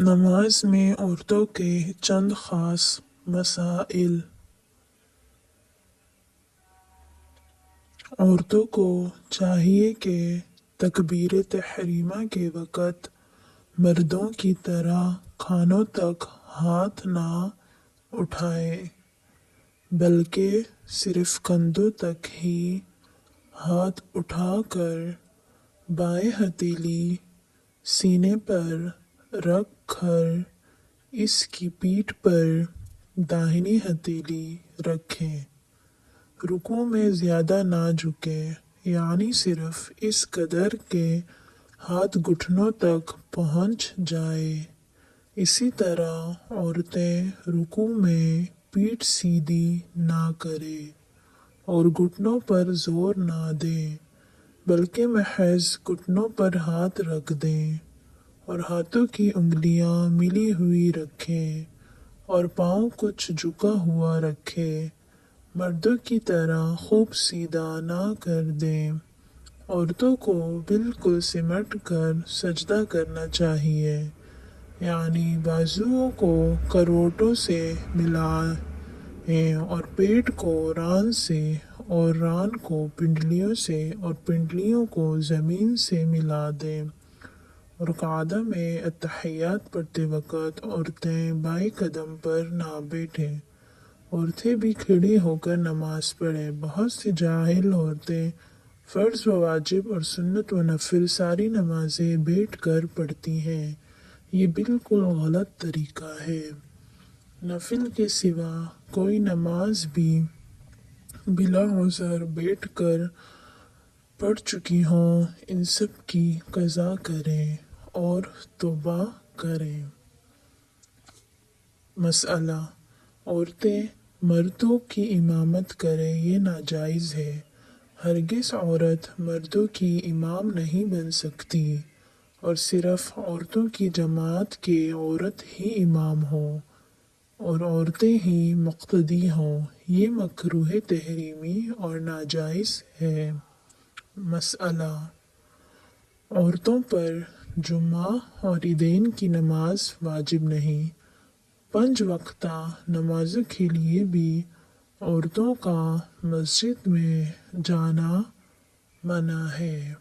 नमाज में औरतों के चंद खास मसाइल। औरतों को चाहिए कि तकबीर तहरीमा के वक़्त मर्दों की तरह खानों तक हाथ ना उठाएं, बल्कि सिर्फ कंधों तक ही हाथ उठाकर बाएं हथेली सीने पर रख कर इसकी पीठ पर दाहिनी हथेली रखें। रुकू में ज़्यादा ना झुकें, यानी सिर्फ इस कदर के हाथ घुटनों तक पहुंच जाए। इसी तरह औरतें रुकू में पीठ सीधी ना करें और घुटनों पर जोर ना दें, बल्कि महज घुटनों पर हाथ रख दें और हाथों की उंगलियां मिली हुई रखें और पाँव कुछ झुका हुआ रखें। मर्दों की तरह खूब सीधा ना कर दें। औरतों को बिल्कुल सिमट कर सजदा करना चाहिए, यानी बाजुओं को करवटों से मिलाएं और पेट को रान से और रान को पिंडलियों से और पिंडलियों को ज़मीन से मिला दें। और कायदा में अत्तहियात पढ़ते वक़्त औरतें बाएं कदम पर ना बैठें। औरतें भी खड़ी होकर नमाज पढ़ें। बहुत सी जाहिल औरतें फ़र्ज़ व वाजिब और सुन्नत व नफिल सारी नमाजें बैठ कर पढ़ती हैं। ये बिल्कुल गलत तरीका है। नफिल के सिवा कोई नमाज भी बिला उज़र बैठ कर पढ़ चुकी हों, इन सब की क़ज़ा करें और तौबा करें। मसला, औरतें मर्दों की इमामत करें ये नाजायज़ है। हरगिज़ औरत मर्दों की इमाम नहीं बन सकती और सिर्फ औरतों की जमात के औरत ही इमाम हो और औरतें ही मुक़्तदी हों, ये मकरूह तहरीमी और नाजायज़ है। मसला, औरतों पर जुम्मा और ईदैन की नमाज वाजिब नहीं। 5 वक्ता नमाजों के लिए भी औरतों का मस्जिद में जाना मना है।